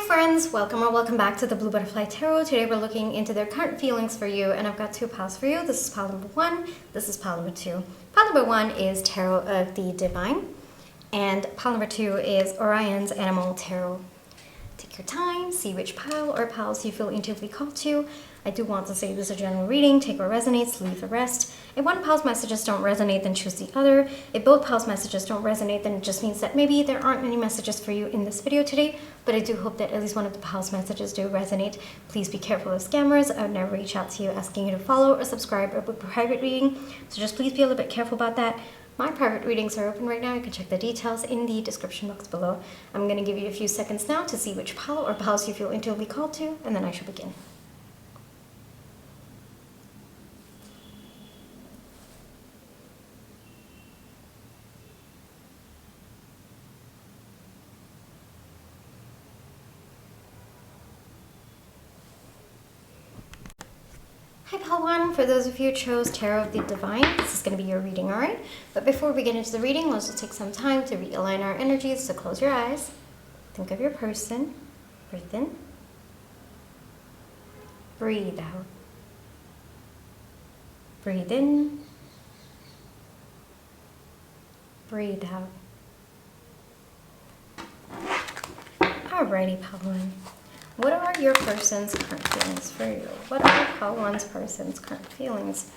friends, welcome or welcome back to the Blue Butterfly Tarot. Today we're looking into their current feelings for you, and I've got two piles for you. This is pile number one, this is pile number two. Pile number one is Tarot of the Divine, and pile number two is Orion's Animal Tarot. Take your time, see which pile or piles you feel intuitively called to. I do want to say this is a general reading. Take what resonates, leave the rest. If one pile's messages don't resonate, then choose the other. If both piles' messages don't resonate, then it just means that maybe there aren't any messages for you in this video today, but I do hope that at least one of the piles' messages do resonate. Please be careful of scammers. I would never reach out to you asking you to follow or subscribe or book a private reading, so just please be a little bit careful about that. My private readings are open right now. You can check the details in the description box below. I'm going to give you a few seconds now to see which pile or piles you feel intuitively called to, and then I shall begin. Hi pile one, for those of you who chose Tarot of the Divine, this is going to be your reading, alright? But before we get into the reading, let's just take some time to realign our energies. So close your eyes, think of your person, breathe in, breathe out, breathe in, breathe out. Alrighty pile one. What are your person's current feelings for you? What are pile one's person's current feelings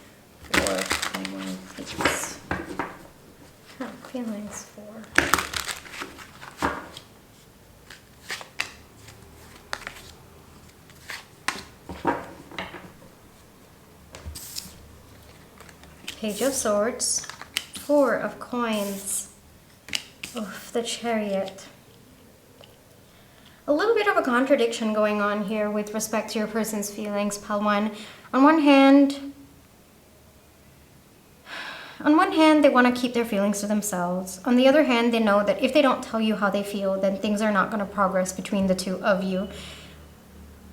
for pile one, please? Current feelings for... Page of Swords, Four of Coins, the Chariot. A little bit of a contradiction going on here with respect to your person's feelings, pile one. On one hand, they want to keep their feelings to themselves. On the other hand, they know that if they don't tell you how they feel, then things are not going to progress between the two of you.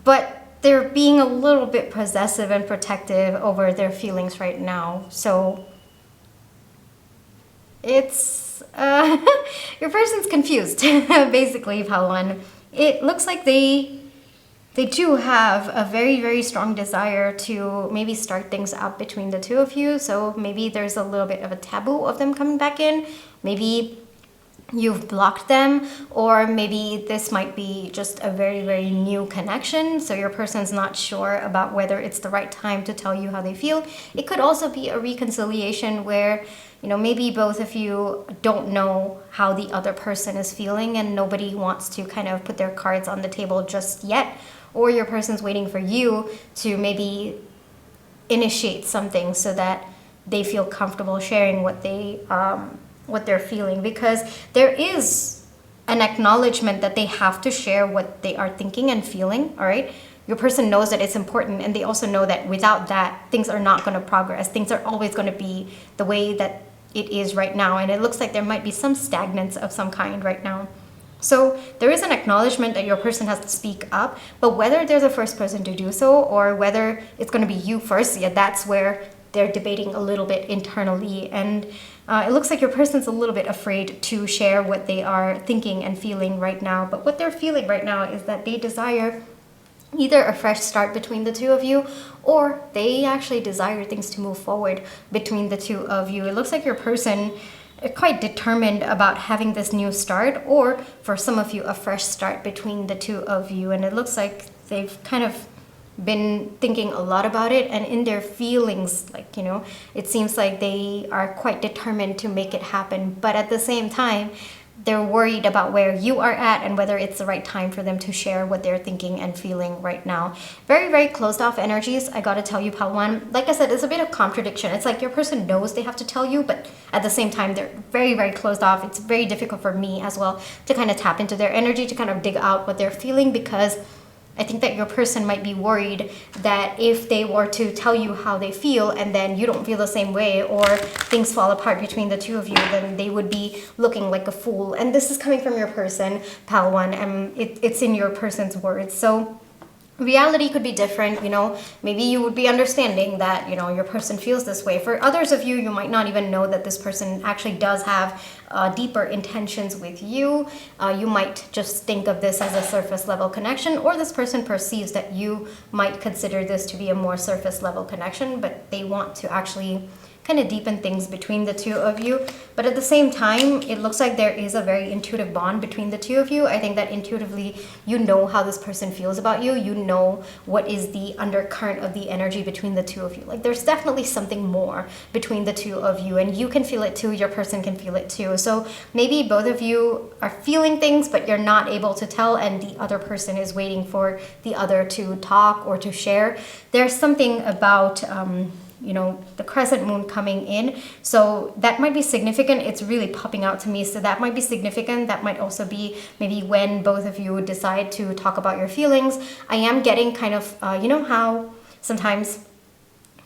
But they're being a little bit possessive and protective over their feelings right now. So it's your person's confused, basically, pile one. It looks like they do have a very, very strong desire to maybe start things up between the two of you. So maybe there's a little bit of a taboo of them coming back in. Maybe you've blocked them, or maybe this might be just a very, very new connection. So your person's not sure about whether it's the right time to tell you how they feel. It could also be a reconciliation where, you know, maybe both of you don't know how the other person is feeling and nobody wants to kind of put their cards on the table just yet. Or your person's waiting for you to maybe initiate something so that they feel comfortable sharing what they're feeling, because there is an acknowledgement that they have to share what they are thinking and feeling, all right? Your person knows that it's important, and they also know that without that, things are not going to progress. Things are always going to be the way that it is right now, and it looks like there might be some stagnance of some kind right now. So there is an acknowledgement that your person has to speak up, but whether they're the first person to do so or whether it's going to be you first, yeah, that's where they're debating a little bit internally. And it looks like your person's a little bit afraid to share what they are thinking and feeling right now. But what they're feeling right now is that they desire either a fresh start between the two of you, or they actually desire things to move forward between the two of you. It looks like your person is quite determined about having this new start, or for some of you, a fresh start between the two of you. And it looks like they've kind of been thinking a lot about it, and in their feelings, like, you know, it seems like they are quite determined to make it happen, but at the same time they're worried about where you are at and whether it's the right time for them to share what they're thinking and feeling right now. Very, very closed off energies, I gotta tell you, pile one. Like I said, it's a bit of contradiction. It's like your person knows they have to tell you, but at the same time they're very, very closed off. It's very difficult for me as well to kind of tap into their energy, to kind of dig out what they're feeling, because I think that your person might be worried that if they were to tell you how they feel and then you don't feel the same way, or things fall apart between the two of you, then they would be looking like a fool. And this is coming from your person, pile one, and it's in your person's words. So reality could be different. You know, maybe you would be understanding that, you know, your person feels this way. For others of you, you might not even know that this person actually does have deeper intentions with you. You might just think of this as a surface level connection, or this person perceives that you might consider this to be a more surface level connection, but they want to actually kind of deepen things between the two of you. But at the same time, it looks like there is a very intuitive bond between the two of you. I think that intuitively you know how this person feels about you. You know what is the undercurrent of the energy between the two of you. Like, there's definitely something more between the two of you, and you can feel it too, your person can feel it too. So maybe both of you are feeling things, but you're not able to tell, and the other person is waiting for the other to talk or to share. There's something about you know, the crescent moon coming in, so that might be significant. It's really popping out to me, so that might be significant. That might also be maybe when both of you decide to talk about your feelings. I am getting kind of you know how sometimes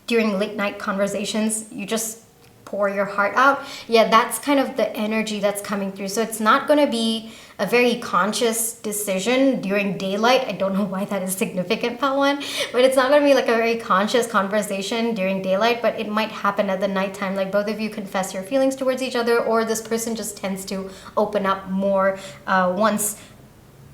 during late night conversations you just pour your heart out. Yeah, that's kind of the energy that's coming through. So it's not going to be a very conscious decision during daylight. I don't know why that is significant, Pawan, but it's not going to be like a very conscious conversation during daylight, but it might happen at the nighttime. Like, both of you confess your feelings towards each other, or this person just tends to open up more once,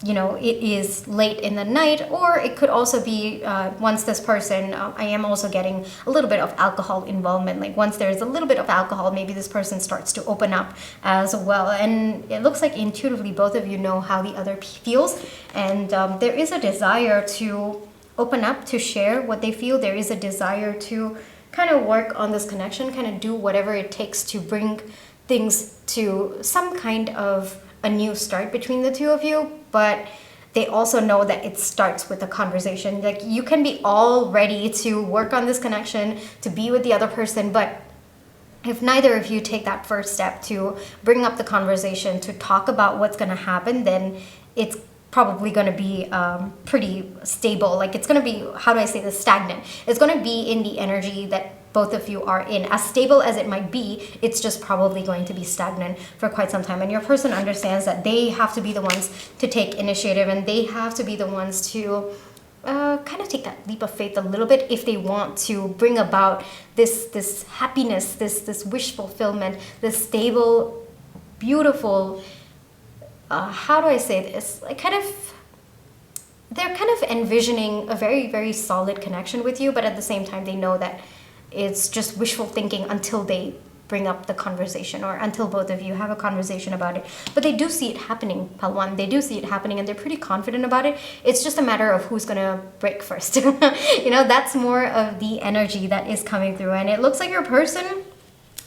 you know, it is late in the night. Or it could also be once this person, I am also getting a little bit of alcohol involvement. Like, once there's a little bit of alcohol, maybe this person starts to open up as well. And it looks like intuitively both of you know how the other feels, and there is a desire to open up, to share what they feel. There is a desire to kind of work on this connection, kind of do whatever it takes to bring things to some kind of a new start between the two of you. But they also know that it starts with a conversation. Like, you can be all ready to work on this connection, to be with the other person, but if neither of you take that first step to bring up the conversation, to talk about what's going to happen, then it's probably going to be pretty stable. Like, it's going to be, how do I say this, stagnant. It's going to be in the energy that both of you are in. As stable as it might be, it's just probably going to be stagnant for quite some time. And your person understands that they have to be the ones to take initiative, and they have to be the ones to kind of take that leap of faith a little bit if they want to bring about this happiness, this wish fulfillment, this stable, beautiful, how do I say this, like, kind of, they're kind of envisioning a very, very solid connection with you, but at the same time they know that it's just wishful thinking until they bring up the conversation, or until both of you have a conversation about it. But they do see it happening, Palwan. They do see it happening, and they're pretty confident about it. It's just a matter of who's gonna break first. You know, that's more of the energy that is coming through. And it looks like your person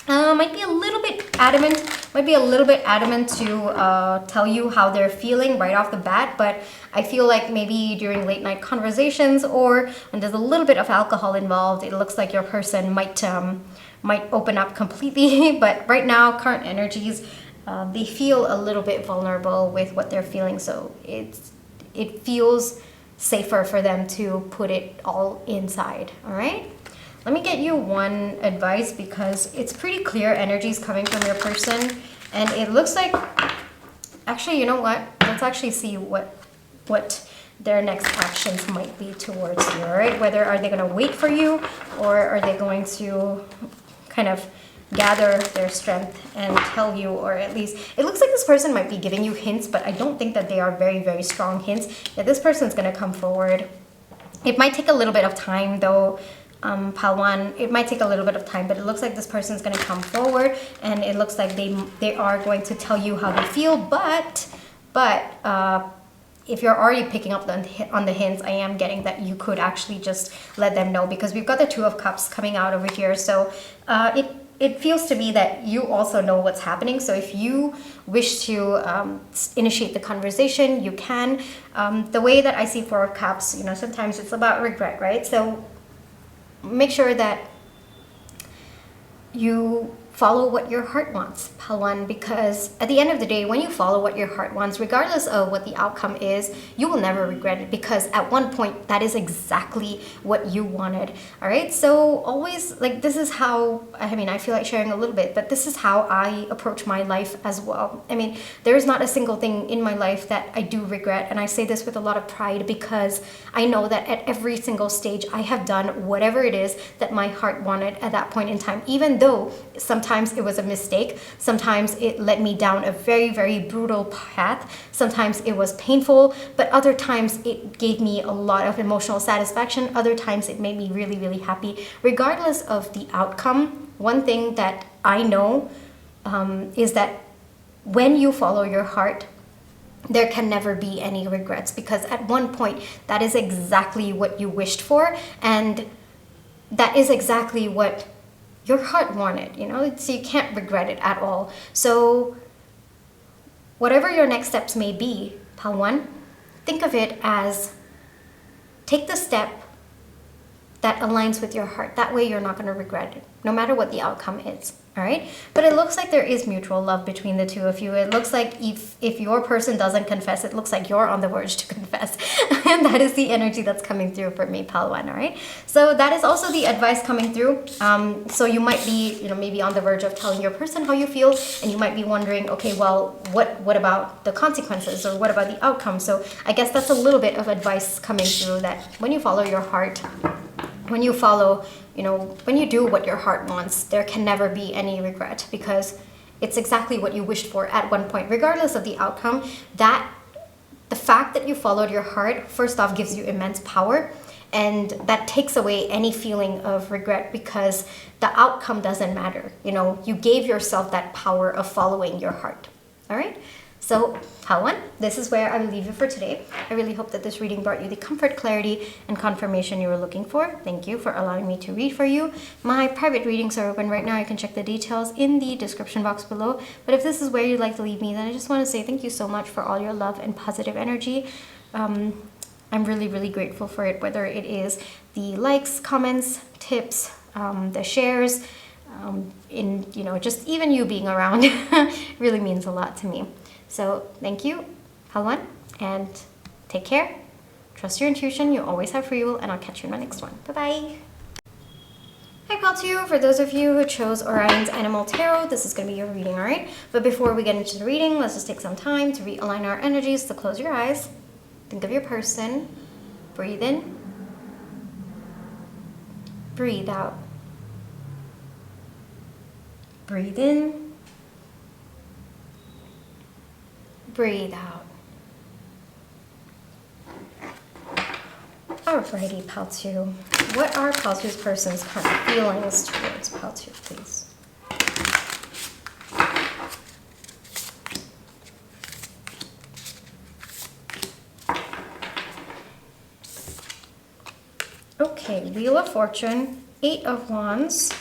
might be a little bit adamant to tell you how they're feeling right off the bat. But I feel like maybe during late night conversations, or when there's a little bit of alcohol involved, it looks like your person might open up completely. But right now, current energies, they feel a little bit vulnerable with what they're feeling. So it feels safer for them to put it all inside. All right. Let me get you one advice, because it's pretty clear energies coming from your person, and it looks like, actually, you know what? Let's actually see what their next actions might be towards you, all right? Whether are they going to wait for you, or are they going to kind of gather their strength and tell you, or at least, it looks like this person might be giving you hints, but I don't think that they are very, very strong hints. Yeah, this person's going to come forward. It might take a little bit of time, though, Palwan. It might take a little bit of time, but it looks like this person's going to come forward, and it looks like they are going to tell you how they feel. But if you're already picking up on the hints, I am getting that you could actually just let them know, because we've got the Two of Cups coming out over here. So it feels to me that you also know what's happening. So if you wish to initiate the conversation, you can. The way that I see Four of Cups, you know, sometimes it's about regret, right? So make sure that you follow what your heart wants, pile one, because at the end of the day, when you follow what your heart wants, regardless of what the outcome is, you will never regret it, because at one point that is exactly what you wanted. All right, so always, like, this is how, I mean, I feel like sharing a little bit, but this is how I approach my life as well. I mean, there is not a single thing in my life that I do regret, and I say this with a lot of pride, because I know that at every single stage I have done whatever it is that my heart wanted at that point in time, even though sometimes it was a mistake, sometimes it led me down a very, very brutal path, sometimes it was painful, but other times it gave me a lot of emotional satisfaction, other times it made me really, really happy. Regardless of the outcome, one thing that I know is that when you follow your heart, there can never be any regrets, because at one point that is exactly what you wished for, and that is exactly what your heart wanted, you know, so you can't regret it at all. So whatever your next steps may be, pile one, think of it as take the step that aligns with your heart. That way you're not going to regret it, no matter what the outcome is. All right, but it looks like there is mutual love between the two of you. It looks like if your person doesn't confess, it looks like you're on the verge to confess. And that is the energy that's coming through for me, pile one. All right, so that is also the advice coming through. So you might be, you know, maybe on the verge of telling your person how you feel, and you might be wondering, okay, well, what about the consequences, or what about the outcome? So I guess that's a little bit of advice coming through, that when you follow your heart, when you follow, you know, when you do what your heart wants, there can never be any regret, because it's exactly what you wished for at one point, regardless of the outcome. That the fact that you followed your heart, first off, gives you immense power, and that takes away any feeling of regret, because the outcome doesn't matter. You know, you gave yourself that power of following your heart. All right, so pile one, this is where I will leave you for today. I really hope that this reading brought you the comfort, clarity, and confirmation you were looking for. Thank you for allowing me to read for you. My private readings are open right now. You can check the details in the description box below. But if this is where you'd like to leave me, then I just want to say thank you so much for all your love and positive energy. I'm really, really grateful for it, whether it is the likes, comments, tips, the shares, in, you know, just even you being around really means a lot to me. So thank you, pile one, and take care. Trust your intuition. You always have free will, and I'll catch you in my next one. Bye-bye. Hi, pile two. For those of you who chose Orion's Animal Tarot, this is going to be your reading, all right? But before we get into the reading, let's just take some time to realign our energies. So close your eyes. Think of your person. Breathe in. Breathe out. Breathe in. Breathe out. Alrighty, pile two. What are pile two's person's current feelings towards pile two, please? Okay, Wheel of Fortune, 8 of Wands,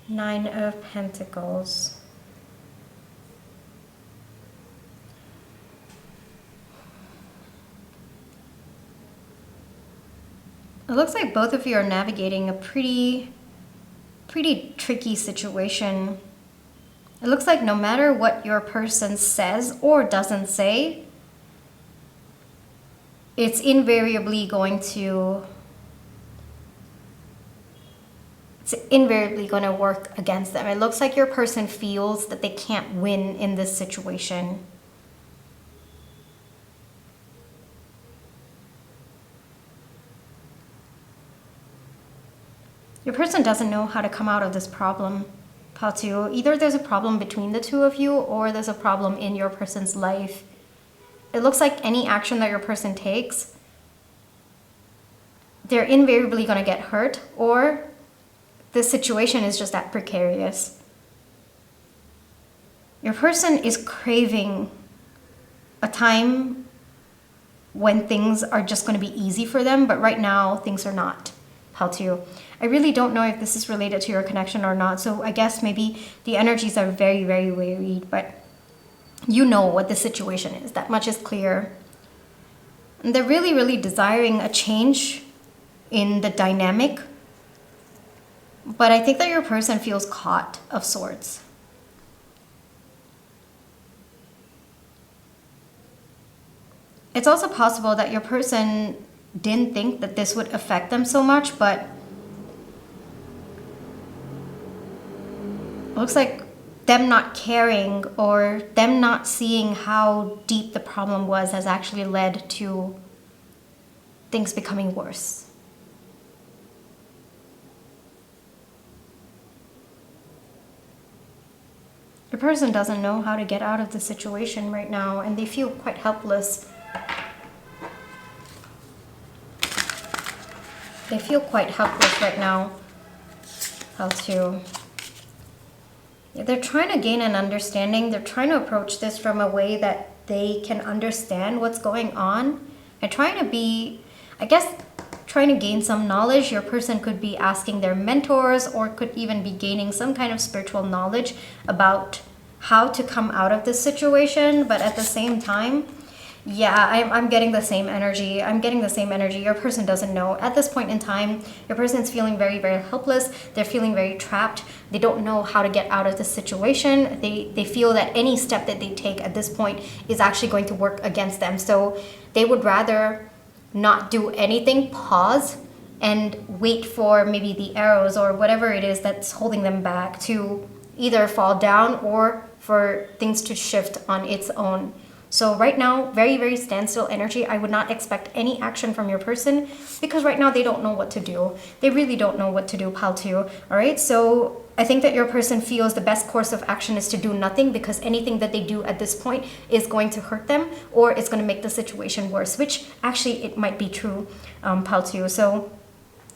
9 of Pentacles. It looks like both of you are navigating a pretty tricky situation. It looks like no matter what your person says or doesn't say, it's invariably going to work against them. It looks like your person feels that they can't win in this situation. Your person doesn't know how to come out of this problem, pile two. Either there's a problem between the two of you, or there's a problem in your person's life. It looks like any action that your person takes, they're invariably going to get hurt, or the situation is just that precarious. Your person is craving a time when things are just going to be easy for them, but right now things are not, pile two. I really don't know if this is related to your connection or not, so I guess maybe the energies are very, very varied, but you know what the situation is. That much is clear. And they're really, really desiring a change in the dynamic But I think that your person feels caught of sorts. It's also possible that your person didn't think that this would affect them so much, but it looks like them not caring or them not seeing how deep the problem was has actually led to things becoming worse. Your person doesn't know how to get out of the situation right now, and they feel quite helpless. They feel quite helpless right now. How to... They're trying to gain an understanding. They're trying to approach this from a way that they can understand what's going on. And trying to be, I guess, trying to gain some knowledge. Your person could be asking their mentors or could even be gaining some kind of spiritual knowledge about how to come out of this situation. But at the same time, yeah, I'm getting the same energy. I'm getting the same energy. Your person doesn't know. At this point in time, your person is feeling very, very helpless. They're feeling very trapped. They don't know how to get out of the situation. They feel that any step that they take at this point is actually going to work against them. So they would rather not do anything, pause, and wait for maybe the arrows or whatever it is that's holding them back to either fall down or for things to shift on its own. So right now, very, very standstill energy. I would not expect any action from your person because right now they don't know what to do. They really don't know what to do, pal two. All right, so I think that your person feels the best course of action is to do nothing because anything that they do at this point is going to hurt them or it's going to make the situation worse, which actually it might be true, pal two. So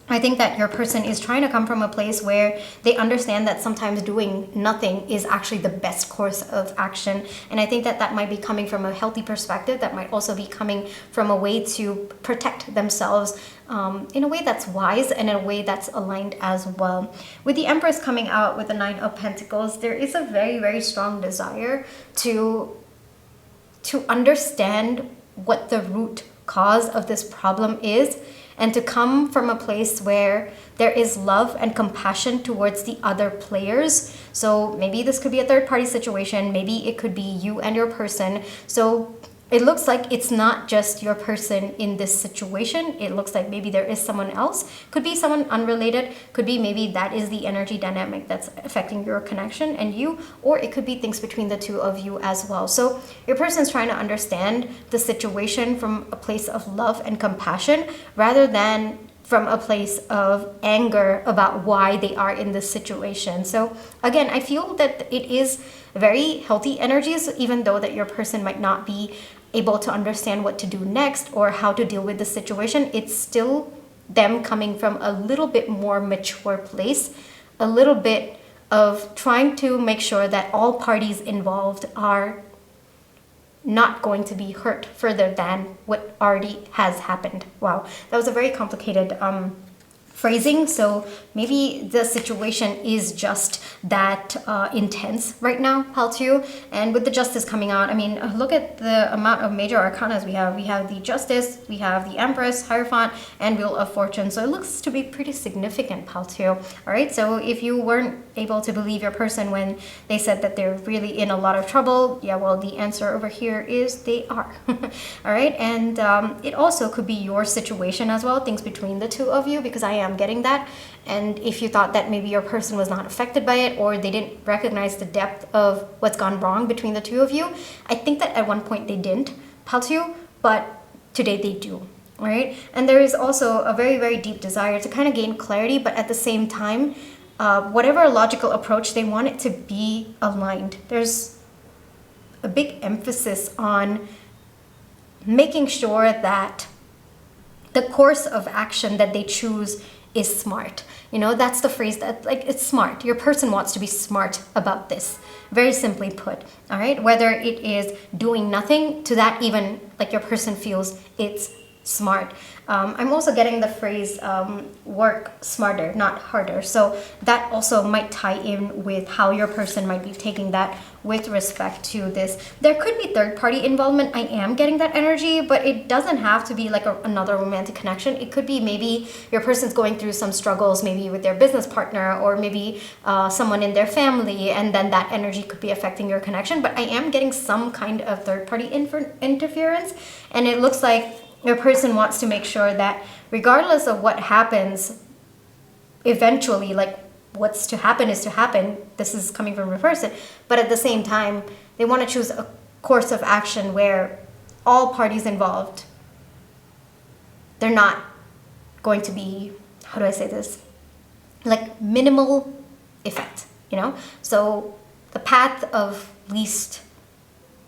I think that your person is trying to come from a place where they understand that sometimes doing nothing is actually the best course of action. And I think that that might be coming from a healthy perspective. That might also be coming from a way to protect themselves in a way that's wise and in a way that's aligned as well. With the Empress coming out with the Nine of Pentacles, there is a very, very strong desire to understand what the root cause of this problem is, and to come from a place where there is love and compassion towards the other players. So maybe this could be a third party situation. Maybe it could be you and your person. So it looks like it's not just your person in this situation. It looks like maybe there is someone else. Could be someone unrelated. Could be maybe that is the energy dynamic that's affecting your connection and you, or it could be things between the two of you as well. So your person's trying to understand the situation from a place of love and compassion rather than from a place of anger about why they are in this situation. So again, I feel that it is very healthy energies, even though that your person might not be able to understand what to do next or how to deal with the situation. It's still them coming from a little bit more mature place, a little bit of trying to make sure that all parties involved are not going to be hurt further than what already has happened. Wow, that was a very complicated phrasing. So maybe the situation is just that intense right now, pal two. And with the Justice coming out, I mean, look at the amount of major arcanas we have. We have the Justice, we have the Empress, Hierophant, and Wheel of Fortune. So it looks to be pretty significant, pal two. All right, so if you weren't able to believe your person when they said that they're really in a lot of trouble, yeah, well, the answer over here is they are. All right, and it also could be your situation as well, things between the two of you, because I am getting that. And if you thought that maybe your person was not affected by it or they didn't recognize the depth of what's gone wrong between the two of you, I think that at one point they didn't, pal two, but today they do. All right, and there is also a very, very deep desire to kind of gain clarity, but at the same time, whatever logical approach, they want it to be aligned. There's a big emphasis on making sure that the course of action that they choose is smart. You know, that's the phrase that, like, it's smart. Your person wants to be smart about this. Very simply put, all right? Whether it is doing nothing, to that even, like, your person feels it's smart. I'm also getting the phrase work smarter, not harder. So that also might tie in with how your person might be taking that with respect to this. There could be third party involvement. I am getting that energy, but it doesn't have to be like another romantic connection. It could be maybe your person's going through some struggles, maybe with their business partner, or maybe someone in their family, and then that energy could be affecting your connection. But I am getting some kind of third party interference, and it looks like your person wants to make sure that regardless of what happens, eventually, like what's to happen is to happen. This is coming from your person. But at the same time, they want to choose a course of action where all parties involved, they're not going to be, how do I say this? Like minimal effect, you know? So the path of least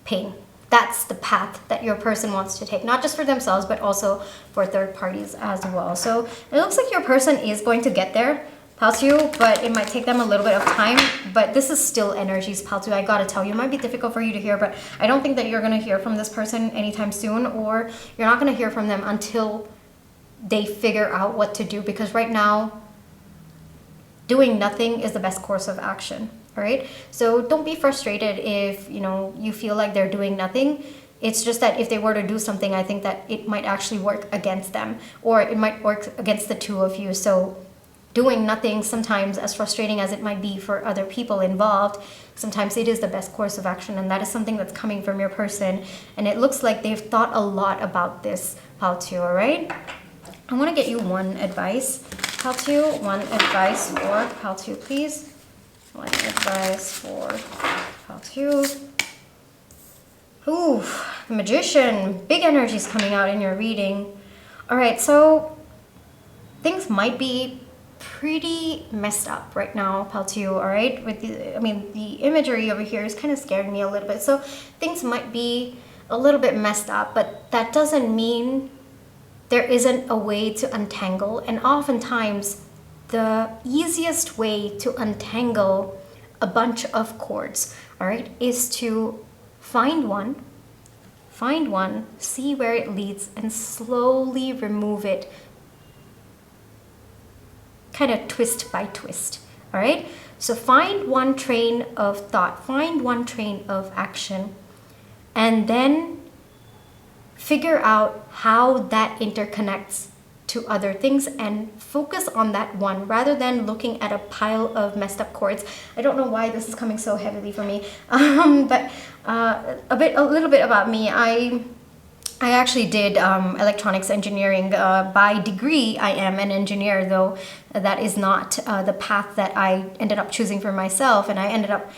pain. That's the path that your person wants to take, not just for themselves, but also for third parties as well. So it looks like your person is going to get there, Pal 2, but it might take them a little bit of time. But this is still energies, Pal 2. I gotta tell you, it might be difficult for you to hear, but I don't think that you're gonna hear from this person anytime soon, or you're not gonna hear from them until they figure out what to do, because right now, doing nothing is the best course of action. All right, so don't be frustrated if you feel like they're doing nothing. It's just that if they were to do something, I think that it might actually work against them, or it might work against the two of you. So doing nothing, sometimes as frustrating as it might be for other people involved, sometimes it is the best course of action, and that is something that's coming from your person. And it looks like they've thought a lot about this, Pal 2. All right, I want to get you one advice, Pal 2. One advice for Pal 2, please. One advice for Pal 2. Ooh, the Magician. Big energies coming out in your reading. All right, so things might be pretty messed up right now, Pal 2. All right, with the imagery over here is kind of scaring me a little bit. So things might be a little bit messed up, but that doesn't mean there isn't a way to untangle. And oftentimes, the easiest way to untangle a bunch of cords, all right, is to find one, see where it leads, and slowly remove it, kind of twist by twist, all right? So find one train of thought, find one train of action, and then figure out how that interconnects to other things, and focus on that one rather than looking at a pile of messed up cords. I don't know why this is coming so heavily for me, but a little bit about me. I actually did electronics engineering by degree. I am an engineer, though that is not the path that I ended up choosing for myself, and I ended up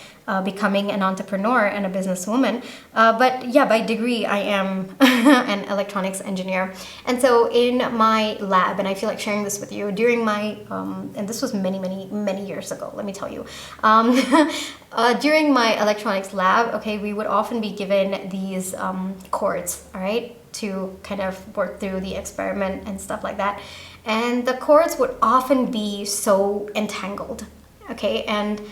becoming an entrepreneur and a businesswoman. But yeah, by degree, I am an electronics engineer. And so in my lab, and I feel like sharing this with you, during my, and this was many years ago, let me tell you, during my electronics lab, okay, we would often be given these cords, all right, to kind of work through the experiment and stuff like that. And the cords would often be so entangled, okay, and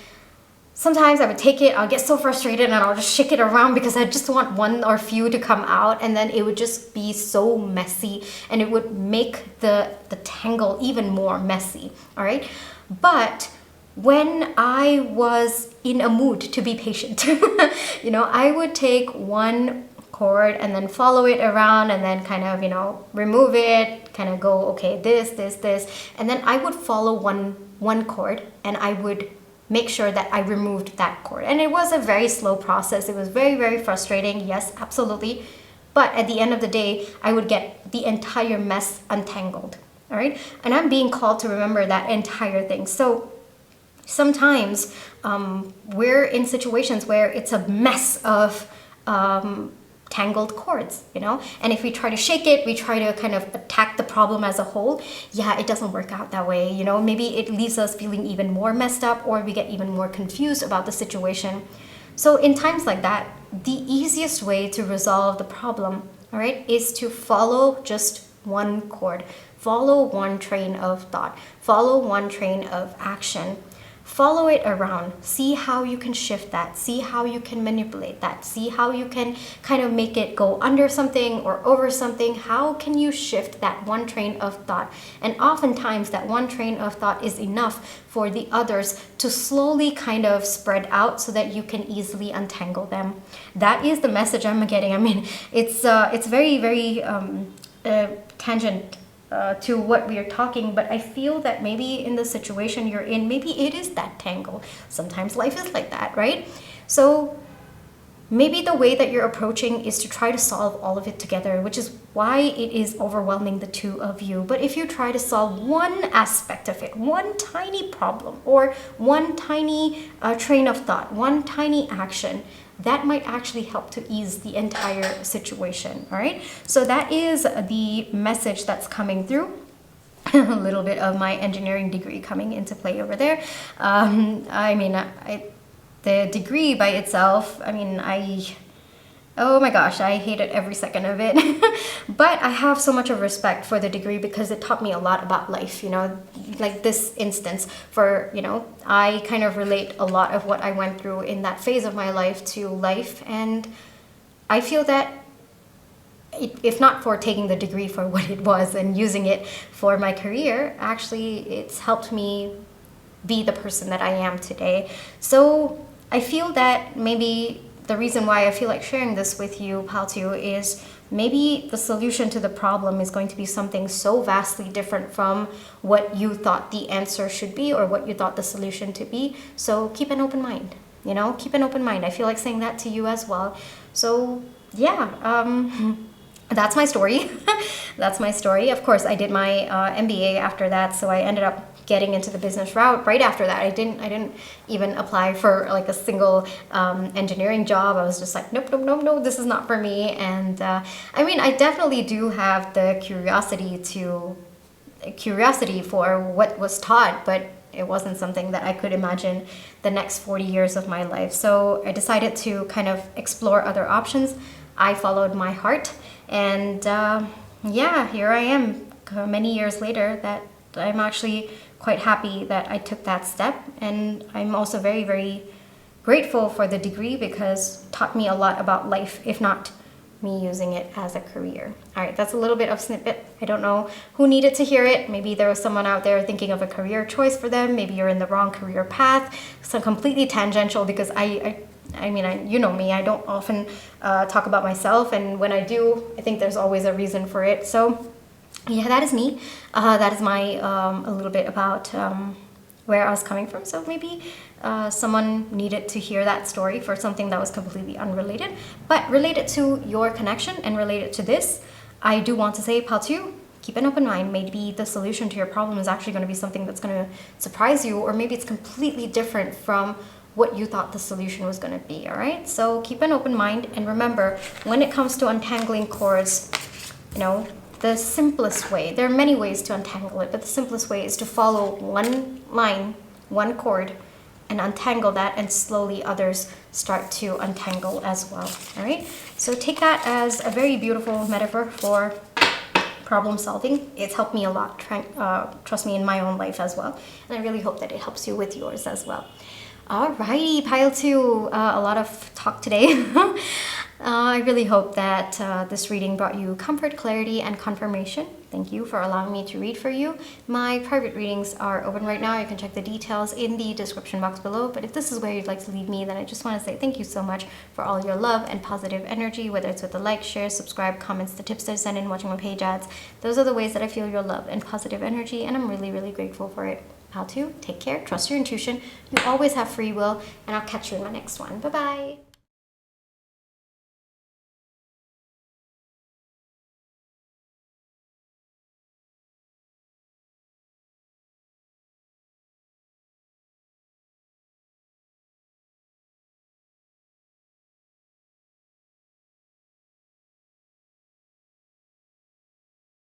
sometimes I would take it, I'll get so frustrated, and I'll just shake it around because I just want one or few to come out, and then it would just be so messy, and it would make the tangle even more messy, all right? But when I was in a mood to be patient, I would take one cord and then follow it around, and then kind of, remove it, kind of go, okay, this, and then I would follow one cord, and I would make sure that I removed that cord. And it was a very slow process. It was very, very frustrating. Yes, absolutely. But at the end of the day, I would get the entire mess untangled. All right. And I'm being called to remember that entire thing. So sometimes we're in situations where it's a mess of tangled cords, and if we try to shake it, we try to kind of attack the problem as a whole, it doesn't work out that way. Maybe it leaves us feeling even more messed up, or we get even more confused about the situation. So in times like that, the easiest way to resolve the problem, all right, is to follow just one cord, follow one train of thought, follow one train of action, follow it around. See how you can shift that. See how you can manipulate that. See how you can kind of make it go under something or over something. How can you shift that one train of thought? And oftentimes that one train of thought is enough for the others to slowly kind of spread out so that you can easily untangle them. That is the message I'm getting. I mean, it's very, very tangent to what we are talking, but I feel that maybe in the situation you're in, maybe it is that tangle. Sometimes life is like that, right? So maybe the way that you're approaching is to try to solve all of it together, which is why it is overwhelming the two of you. But if you try to solve one aspect of it, one tiny problem or one tiny train of thought, one tiny action, that might actually help to ease the entire situation. All right, so that is the message that's coming through. A little bit of my engineering degree coming into play over there. I mean, the degree by itself, I mean, oh my gosh, I hated every second of it. But I have so much of respect for the degree because it taught me a lot about life, you know, like this instance for, you know, I kind of relate a lot of what I went through in that phase of my life to life. And I feel that if not for taking the degree for what it was and using it for my career, actually it's helped me be the person that I am today. So I feel that maybe the reason why I feel like sharing this with you, Paltu, is maybe the solution to the problem is going to be something so vastly different from what you thought the answer should be or what you thought the solution to be. So keep an open mind, you know, keep an open mind. I feel like saying that to you as well. So yeah, that's my story. That's my story. Of course, I did my MBA after that, so I ended up getting into the business route right after that. I didn't even apply for like a single engineering job. I was just like, nope, this is not for me. And I mean, I definitely do have the curiosity for what was taught, but it wasn't something that I could imagine the next 40 years of my life. So I decided to kind of explore other options. I followed my heart, and yeah, here I am many years later that I'm actually quite happy that I took that step. And I'm also very, very grateful for the degree because it taught me a lot about life, if not me using it as a career. All right, that's a little bit of snippet. I don't know who needed to hear it. Maybe there was someone out there thinking of a career choice for them. Maybe you're in the wrong career path. So completely tangential because I mean, you know me, I don't often talk about myself, and when I do, I think there's always a reason for it. So yeah, that is me. That is my a little bit about where I was coming from. So maybe someone needed to hear that story for something that was completely unrelated, but related to your connection and related to this. I do want to say, Paltu, keep an open mind. Maybe the solution to your problem is actually going to be something that's going to surprise you, or maybe it's completely different from what you thought the solution was going to be. All right, so keep an open mind, and remember, when it comes to untangling cords, you know, the simplest way, there are many ways to untangle it, but the simplest way is to follow one line, one cord, and untangle that, and slowly others start to untangle as well. All right, so take that as a very beautiful metaphor for problem solving. It's helped me a lot, trust me, in my own life as well, and I really hope that it helps you with yours as well. Alrighty, pile two, a lot of talk today. I really hope that this reading brought you comfort, clarity, and confirmation. Thank you for allowing me to read for you. My private readings are open right now. You can check the details in the description box below. But if this is where you'd like to leave me, then I just want to say thank you so much for all your love and positive energy, whether it's with the like, share, subscribe, comments, the tips that I send in, watching my page ads. Those are the ways that I feel your love and positive energy, and I'm really, really grateful for it. How to take care, trust your intuition. You always have free will, and I'll catch you in my next one. Bye-bye.